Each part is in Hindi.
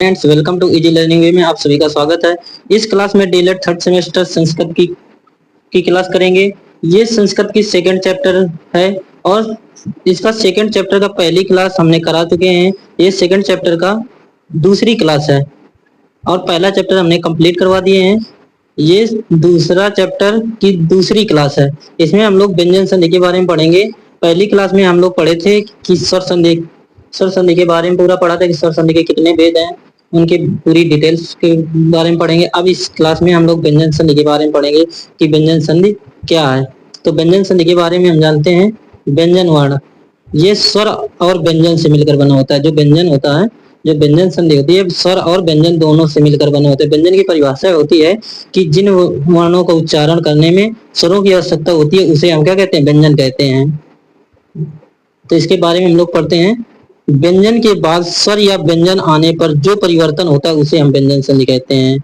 Friends, welcome to easy learning way में आप सभी का स्वागत है। इस क्लास में डीएलएड थर्ड सेमेस्टर संस्कृत की क्लास करेंगे। ये संस्कृत की सेकंड चैप्टर है और इसका सेकंड चैप्टर का पहली क्लास हमने करा चुके हैं। ये सेकंड चैप्टर का दूसरी क्लास है और पहला चैप्टर हमने कंप्लीट करवा दिए हैं। ये दूसरा चैप्टर की दूसरी क्लास है। इसमें हम लोग व्यंजन संधि के बारे में पढ़ेंगे। पहली क्लास में हम लोग पढ़े थे कि स्वर संधि के बारे में पूरा पढ़ा था कि स्वर संधि के कितने भेद हैं, उनकी पूरी डिटेल्स के बारे में पढ़ेंगे। अब इस क्लास में हम लोग व्यंजन संधि के बारे में पढ़ेंगे कि व्यंजन संधि क्या है। तो व्यंजन संधि के बारे में हम जानते हैं, व्यंजन वर्ण ये स्वर और व्यंजन से मिलकर बना होता है। जो व्यंजन होता है, जो व्यंजन संधि होती है, स्वर और व्यंजन दोनों से मिलकर बने होते हैं। व्यंजन की परिभाषा होती है कि जिन वर्णों का उच्चारण करने में स्वरों की आवश्यकता होती है उसे हम क्या कहते हैं, व्यंजन कहते हैं। तो इसके बारे में हम लोग पढ़ते हैं। व्यंजन के बाद स्वर या व्यंजन आने पर जो परिवर्तन होता है उसे हम व्यंजन संधि कहते हैं।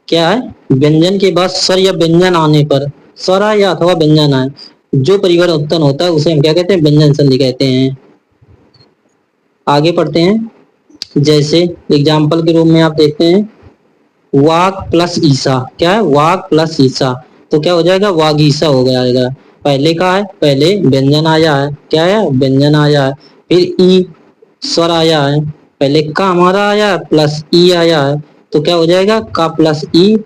क्या है? व्यंजन के बाद स्वर या व्यंजन आने पर, स्वर आए या अथवा व्यंजन आए, जो परिवर्तन होता है उसे हम क्या कहते हैं, व्यंजन संधि कहते हैं। आगे पढ़ते हैं। जैसे एग्जाम्पल के रूप में आप देखते हैं, वाक प्लस ईसा। क्या है? वाक प्लस ईसा, तो क्या हो जाएगा, वागीसा हो जाएगा। पहले का है, पहले व्यंजन आया है। क्या है? व्यंजन आया है। फिर ई स्वर आया है, पहले का हमारा आया है प्लस ई आया है, तो क्या हो जाएगा, का प्लस ई,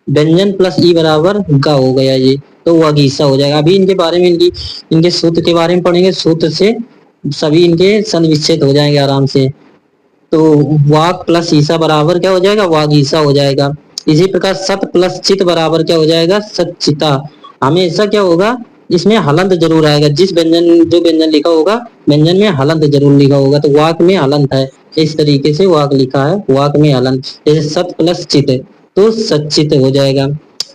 व्यंजन प्लस ई बराबर गा हो गया। ये तो वागीसा हो जाएगा। अभी इनके बारे में इनके सूत्र के बारे में पढ़ेंगे। सूत्र से सभी इनके संविच्छेद हो जाएंगे आराम से। तो वाक प्लस ईसा बराबर क्या हो जाएगा, वागीसा हो जाएगा। इसी प्रकार सत प्लस चित बराबर क्या हो जाएगा, सचिता। हमेशा क्या होगा, इसमें हलंत जरूर आएगा। जो व्यंजन लिखा होगा, व्यंजन में हलंत जरूर लिखा होगा। तो वाक में हलंत है, इस तरीके से वाक लिखा है, वाक में हलंत। जैसे सत प्लस चित तो सचित हो जाएगा।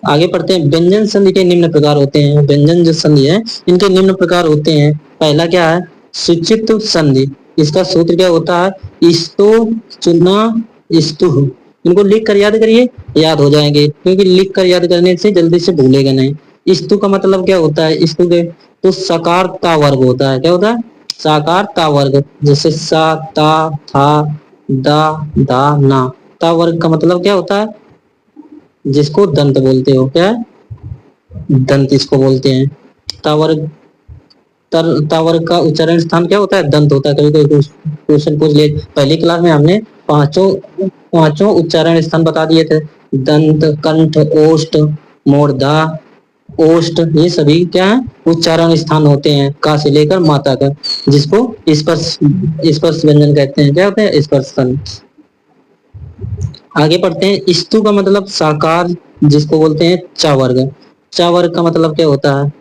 आगे पढ़ते हैं। व्यंजन संधि के निम्न प्रकार होते हैं। व्यंजन जो संधि है इनके निम्न प्रकार होते हैं। पहला क्या है, सुचित संधि। इसका सूत्र क्या होता है, इस्तो चुना इस्तु। इनको लिख कर याद करिए, याद हो जाएंगे, क्योंकि लिख कर याद करने से जल्दी से भूलेगा नहीं। इस्तु का मतलब क्या होता है, इस्तु के तो सकार ता वर्ग होता है। क्या होता है, साकार ता वर्ग। जैसे सा ता था दा दा ना। ता वर्ग का मतलब क्या होता है, जिसको दंत बोलते हो। क्या है? दंत इसको बोलते हैं। ता वर्ग तावर्ग का उच्चारण स्थान क्या होता है, दंत होता है। कभी कोई क्वेश्चन पूछ ले, पहली क्लास में हमने पांचों उच्चारण स्थान बता दिए थे। दंत, कंठ, ओष्ठ, मूर्धा, ओष्ठ, ये सभी क्या है, उच्चारण स्थान होते हैं, का से लेकर माता का, जिसको स्पर्श स्पर्श व्यंजन कहते हैं। क्या होते हैं, स्पर्श स्थान। आगे पढ़ते हैं। स्तु का मतलब साकार, जिसको बोलते हैं चा वर्ग। चा वर्ग का मतलब क्या होता है,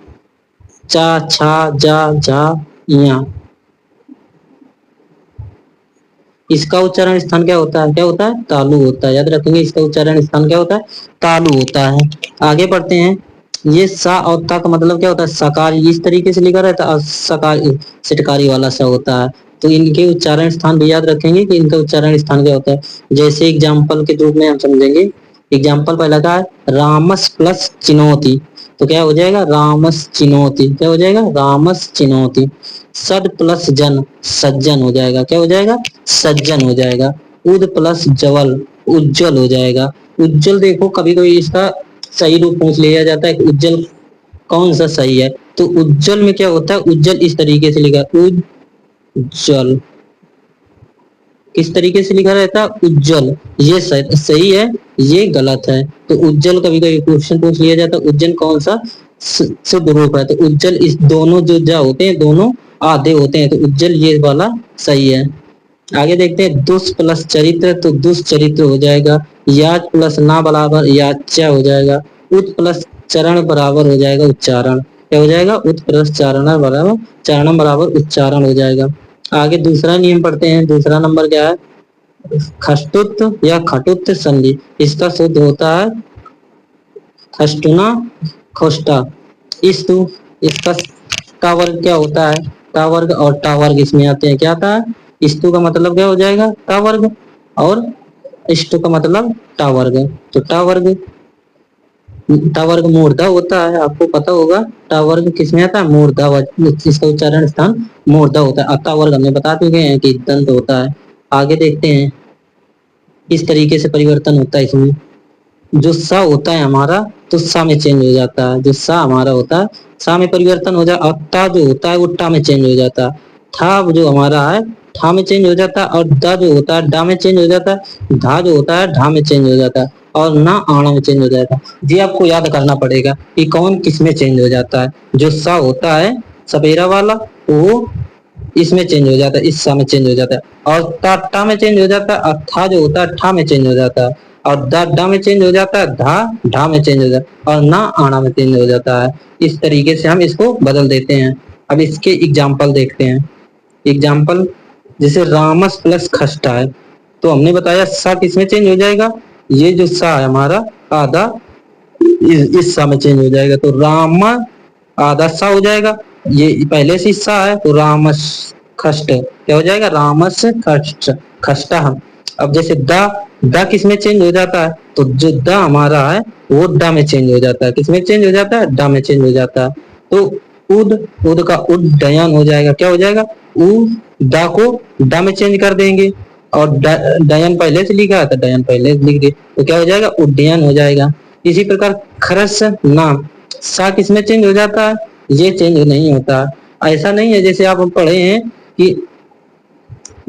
चा छा जा झा या। इसका उच्चारण स्थान क्या होता है, क्या होता है, तालु होता है। याद रखेंगे, इसका उच्चारण स्थान क्या होता है, तालु होता है। आगे बढ़ते हैं। ये सा और ता का मतलब क्या होता है, सकार, इस तरीके से लिखा रहता है, और सकार सिटकारी वाला सा होता है। तो इनके उच्चारण स्थान भी याद रखेंगे कि इनका उच्चारण स्थान क्या होता है। जैसे एग्जाम्पल के रूप में हम समझेंगे। एग्जाम्पल पहला का है, रामस प्लस चिनौती, तो क्या हो जाएगा, रामस चिनौती। क्या हो जाएगा, रामस चिनौती। सद प्लस जन, सज्जन हो जाएगा। क्या हो जाएगा, सज्जन हो जाएगा। उद प्लस जवल, उज्जवल हो जाएगा। उज्जवल देखो, कभी कभी इसका सही रूप पूछ लिया जाता है, उज्जवल कौन सा सही है। तो उज्जवल में क्या होता है, उज्जवल इस तरीके से लिखा, उज्जवल किस तरीके से लिखा रहता है, उज्जवल। ये सही है, ये गलत है। तो उज्जवल कभी कभी क्वेश्चन पूछ लिया जाता है, उज्जवल कौन सा शुद्ध रूप है। तो उज्जवल, इस दोनों जो जा होते हैं दोनों आधे होते हैं, तो उज्जवल ये वाला सही है। आगे देखते हैं। दुष् प्लस चरित्र, तो दुष्चरित्र हो जाएगा। याच प्लस ना बराबर याच्या हो जाएगा। उत प्लस चरण बराबर हो जाएगा उच्चारण। क्या हो जाएगा, उत प्लस चारण बराबर चारणम बराबर उच्चारण हो जाएगा। आगे दूसरा नियम पढ़ते हैं। दूसरा नंबर क्या है, खष्टुत या खटुत संधि। इसका शुद्ध होता है खष्टुना खोष्टा। इस्तु, इसका टा वर्ग क्या होता है, टा वर्ग और टा वर्ग इसमें आते हैं। क्या आता है, इस्तु का मतलब क्या हो जाएगा, टा वर्ग, और इष्टु का मतलब टा वर्ग। तो टा वर्ग, टा वर्ग मूर्धा होता है, आपको पता होगा। टा वर्ग किसमें आता है, मूर्धा, इसका उच्चारण स्थान मूर्धा होता है। अता वर्ग हमने बता चुके हैं कि दंत होता है। आगे देखते हैं। इस तरीके से परिवर्तन होता है इसमें। जो सा होता है हमारा तो सा में चेंज हो जाता है, जो सा हमारा होता है सा में परिवर्तन हो जाता है, और ता जो होता है वो टा में चेंज हो जाता है। था जो हमारा है ठा में चेंज हो जाता है, और दा जो होता है डा में चेंज हो जाता है, धा जो होता है ढा में चेंज हो जाता है, और ना आना में चेंज हो जाता है। ये आपको याद करना पड़ेगा कि कौन किस में चेंज हो जाता है। जो सा होता है सपेरा वाला वो इसमें चेंज हो जाता है, इस सा में चेंज हो जाता है, और ता टा में चेंज हो जाता है, और था जो होता है ठा में चेंज हो जाता है, और दा डा में चेंज हो जाता है, धा ढा में चेंज हो जाता है, और ना आना में चेंज हो जाता है। इस तरीके से हम इसको बदल देते हैं। अब इसके एग्जाम्पल देखते हैं। एग्जाम्पल जैसे रामस प्लस खस्टा है, तो हमने बताया सा किसमें चेंज हो जाएगा, ये जो सा है हमारा आधा इस सा में चेंज हो जाएगा, तो राम आधा सा हो जाएगा। ये पहले से सा है तो रामस खष्ट क्या हो जाएगा, रामस खष्ट खष्टा। अब जैसे दा किस में चेंज हो जाता है, तो जो दा हमारा है वो डा में चेंज हो जाता है, किसमें चेंज हो जाता है, डा में चेंज हो जाता है। तो उद उद का उड्डयन हो जाएगा, क्या हो जाएगा, उ दा को डा में चेंज कर देंगे, और डयन पहले से लिखा है तो डयन पहले से लिख दे, तो क्या हो जाएगा, उड्डयन हो जाएगा। इसी प्रकार खरस नाम सा किसमें चेंज हो जाता है, ये चेंज नहीं होता। ऐसा नहीं है जैसे आप पढ़े हैं कि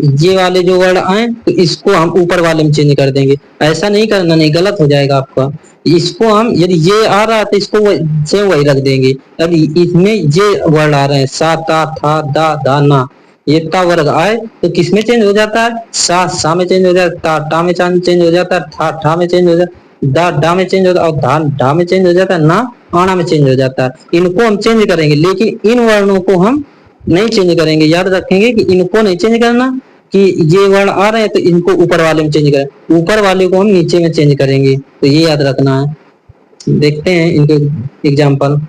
ये वाले जो वर्ड आए तो इसको हम ऊपर वाले में चेंज कर देंगे, ऐसा नहीं करना, नहीं गलत हो जाएगा आपका। इसको हम यदि ये आ रहा है तो इसको से वही रख देंगे। अब इसमें ये वर्ड आ रहे हैं सा ता था दा दा ना, ये ता वर्ग आए तो किसमें चेंज हो जाता है, सा में चेंज हो जाता है, ता टा में चेंज हो जाता है, था ठा में चेंज हो जाता है, दा डा में चेंज हो जाता है, और धा ढा में चेंज हो जाता है, ना आना में चेंज हो जाता है। इनको हम चेंज करेंगे, लेकिन इन वर्णों को हम नहीं चेंज करेंगे। याद रखेंगे कि इनको नहीं चेंज करना, कि ये वर्ण आ रहे हैं तो इनको ऊपर वाले में चेंज करें, ऊपर वाले को हम नीचे में चेंज करेंगे, तो ये याद रखना है। देखते हैं इनके एग्जाम्पल।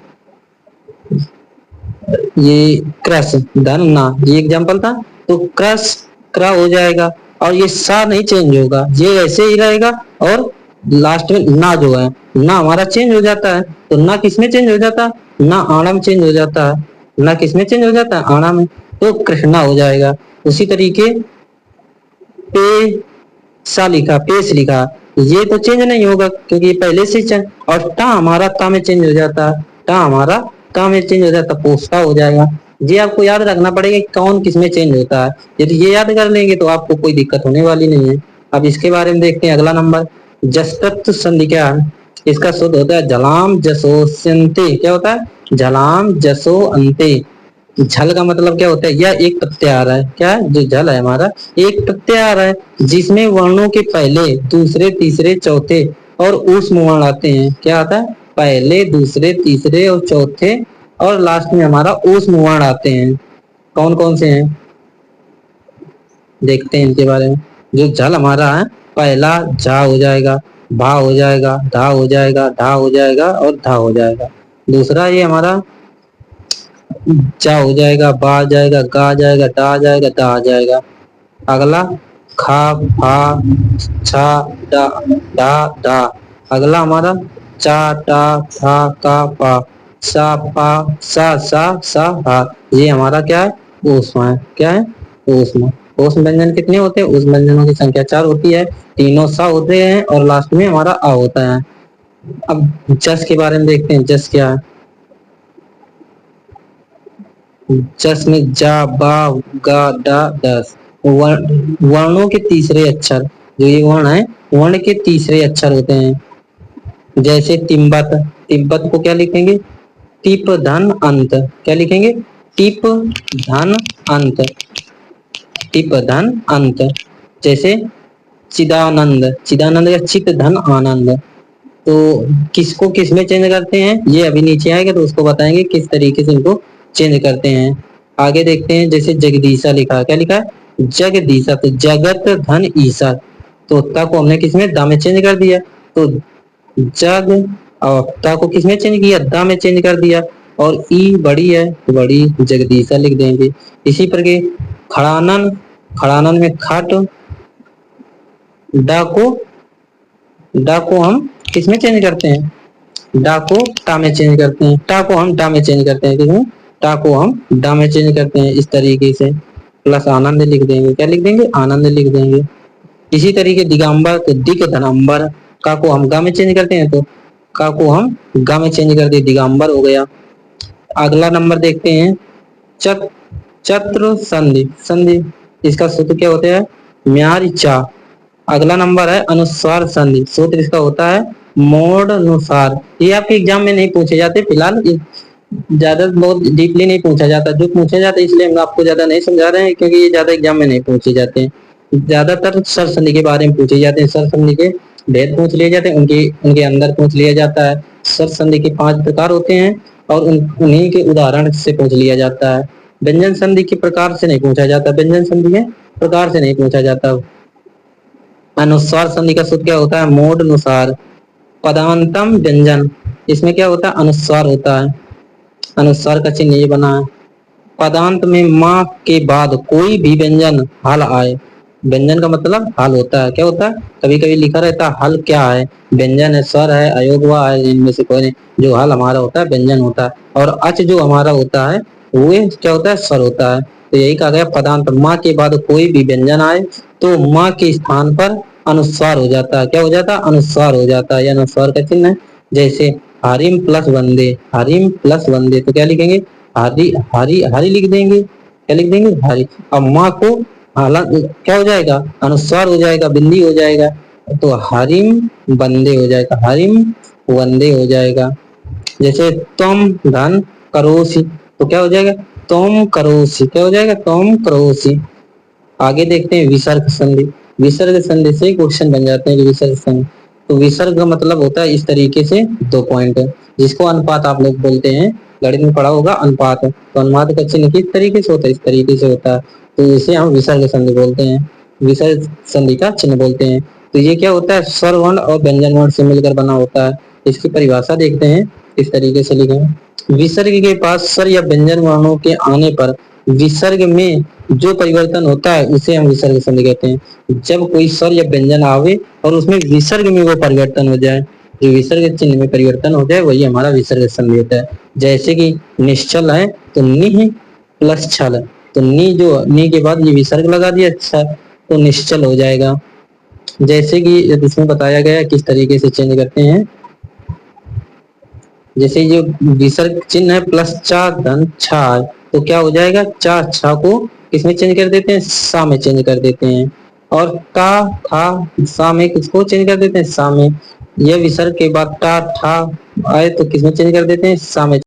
ये क्रस धन ना, ये एग्जाम्पल था, तो क्रस क्रा हो जाएगा, और ये सा नहीं चेंज होगा, ये ऐसे ही रहेगा, और लास्ट में ना जो है ना हमारा चेंज हो जाता है, तो ना किसमें चेंज हो जाता है, ना आना में चेंज हो जाता है, ना किसमें चेंज हो जाता है, आना में, तो कृष्णा हो जाएगा। उसी तरीके पे सा लिखा पेश लिखा, ये तो चेंज नहीं होगा क्योंकि पहले से चेंज, और टा हमारा ता में चेंज हो जाता है, टा हमारा ता में चेंज हो जाता है, पोस्टा हो जाएगा। ये आपको याद रखना पड़ेगा कि कौन किसमें चेंज होता है। यदि ये याद कर लेंगे तो आपको कोई दिक्कत होने वाली नहीं है। अब इसके बारे में देखते हैं। अगला नंबर जस्तत्व संधि क्या है, इसका शुद्ध होता है झलाम जसोस्यन्ते, क्या होता है, झलाम जसो अंते। झल का मतलब क्या होता है, यह एक प्रत्याहार है, क्या है, जो झल है हमारा एक प्रत्याहार है, जिसमें वर्णों के पहले दूसरे तीसरे चौथे और ऊष्म वर्ण आते हैं। क्या आता है, पहले दूसरे तीसरे और चौथे, और लास्ट में हमारा ऊष्म वर्ण आते हैं। कौन कौन से हैं देखते हैं इनके बारे में। जो झल हमारा है, पहला झा हो जाएगा, भा हो जाएगा, धा हो जाएगा, ढा हो जाएगा, और धा हो जाएगा। दूसरा ये हमारा चा हो जाएगा, बा आ जाएगा, गा आ जाएगा, डा आ जाएगा, दा आ जाएगा। अगला खा फा छा डा डा डा। अगला हमारा चा टा था का पा सा पा सा हा। ये हमारा क्या है, ऊष्मा है। क्या है, ऊष्मा। ऊष्म व्यंजन कितने होते हैं, ऊष्म व्यंजनों की संख्या 4 होती है, तीनों सा होते हैं, और लास्ट में हमारा आ होता है। अब जस के बारे में देखते हैं, जस क्या है। जस में जा बा गा डा दस, वर्णों के तीसरे अक्षर, जो ये वर्ण है वर्ण के तीसरे अक्षर होते हैं। जैसे तिब्बत, तिब्बत को क्या लिखेंगे, टिप धन अंत, क्या लिखेंगे, टिप धन अंत, टिप धन अंत। जैसे चिदानंद, चिदानंद या चित धन आनंद। तो किसको किसमें चेंज करते हैं, ये अभी नीचे आएगा तो उसको बताएंगे किस तरीके से इनको चेंज करते हैं। आगे देखते हैं। जैसे जगदीशा लिखा है, क्या लिखा है, जगदीशा, तो जगत धन ईसा, तो ता को हमने किसमें, दा में चेंज कर दिया, तो जग, और ता को किसमें चेंज किया, दा में चेंज कर दिया, और ई बड़ी है तो बड़ी जगदीशा लिख देंगे। इसी प्रकार खड़ानन, खड़ानन में खट, डा को हम किसमें चेंज करते हैं, डा को टा में चेंज करते हैं, टा को हम डा में चेंज करते हैं, किसमें, टा को हम डा में चेंज करते हैं। इस तरीके से प्लस आनंद लिख देंगे, क्या लिख देंगे, आनंद लिख देंगे। इसी तरीके दिगंबर तो दिक धनंबर, का को हम गा में चेंज करते हैं, तो का को हम गा में चेंज कर दिए, दिगंबर हो गया। अगला नंबर देखते हैं, चत्र संधि, संधि इसका सूत्र क्या होता है, म्यार चा। अगला नंबर है अनुस्वार संधि, सूत्र इसका होता है मोड अनुसार। ये आपके एग्जाम में नहीं पूछे जाते फिलहाल, ज्यादा बहुत डीपली नहीं पूछा जाता, जो पूछा जाता है इसलिए हम आपको ज्यादा नहीं समझा रहे हैं, क्योंकि ये ज्यादा एग्जाम में नहीं पूछे जाते हैं। ज्यादातर सर संधि के बारे में पूछे जाते हैं, सर संधि के भेद पूछ लिए जाते हैं, उनके उनके अंदर पूछ लिया जाता है। सर संधि के 5 प्रकार होते हैं और उन्हीं के उदाहरण से पूछ लिया जाता है। व्यंजन संधि के प्रकार से नहीं पूछा जाता, व्यंजन संधि के प्रकार से नहीं पूछा जाता। अनुस्वार संधि का सूत्र क्या होता है, मोड अनुसार। पदांतम व्यंजन, इसमें क्या होता है, अनुस्वार होता है, अनुस्वार का चिन्ह ये बना है। पदांत में माँ के बाद कोई भी व्यंजन हल आए, व्यंजन का मतलब हल होता है, क्या होता है, कभी कभी लिखा रहता है हल क्या है, व्यंजन है, स्वर है, अयोगवा है, इनमें से कोई नहीं। जो हल हमारा होता है व्यंजन होता है, और अच जो हमारा होता है वो क्या होता है, स्वर होता है। तो यही कहा गया पदांत माँ के बाद कोई भी व्यंजन आए तो माँ के स्थान पर अनुस्वार हो जाता है, क्या हो जाता है, अनुस्वार हो जाता है, यह अनुस्वार का चिन्ह है। जैसे हरिम प्लस वंदे, हरिम प्लस वंदे, तो क्या लिखेंगे, हरी हरी हरी लिख देंगे, क्या लिख देंगे, हरी। अब माँ को क्या हो जाएगा, अनुस्वार हो जाएगा, बिंदी हो जाएगा, तो हरिम बंदे हो जाएगा, हरिम वंदे हो जाएगा। जैसे तुम धन करोसी, तो क्या हो जाएगा, तुम करोसी, क्या हो जाएगा, तुम करोसी। आगे देखते हैं विसर्ग संधि, विसर्ग संधि से क्वेश्चन बन जाते हैं कि विसर्ग संधि, तो विसर्ग का मतलब होता है इस तरीके से 2 पॉइंट, जिसको अनुपात आप लोग बोलते हैं, गणित में पढ़ा होगा अनुपात, तो अनुपात का चिन्ह किस तरीके से होता है, इस तरीके से होता है, तो इसे हम विसर्ग संधि बोलते हैं, विसर्ग संधि का चिन्ह बोलते हैं। तो ये क्या होता है, स्वर वर्ण और व्यंजन वर्ण से मिलकर बना होता है। इसकी परिभाषा देखते हैं इस तरीके से लिखें, विसर्ग के पास स्वर या व्यंजन वर्णों के आने पर विसर्ग में जो परिवर्तन होता है उसे हम विसर्ग संधि कहते हैं। जब कोई स्वर या व्यंजन आवे और उसमें विसर्ग में वो परिवर्तन हो जाए, जो विसर्ग चिन्ह में परिवर्तन हो जाए, वही हमारा विसर्ग संधि होता है। जैसे कि निश्चल है तो निह प्लस छल, तो नी जो नी के बाद ये विसर्ग लगा दिया, अच्छा तो निश्चल हो जाएगा। जैसे कि इसमें बताया गया किस तरीके से चेंज करते हैं, जैसे जो विसर्ग चिन्ह है प्लस चा धन छा, तो क्या हो जाएगा, चा छा को किसमें चेंज कर देते हैं, सा में चेंज कर देते हैं। और टा था सा में किसको चेंज कर देते हैं, सा में। यह विसर्ग के बाद टा ठा आए तो किसमें चेंज कर देते हैं, सा में।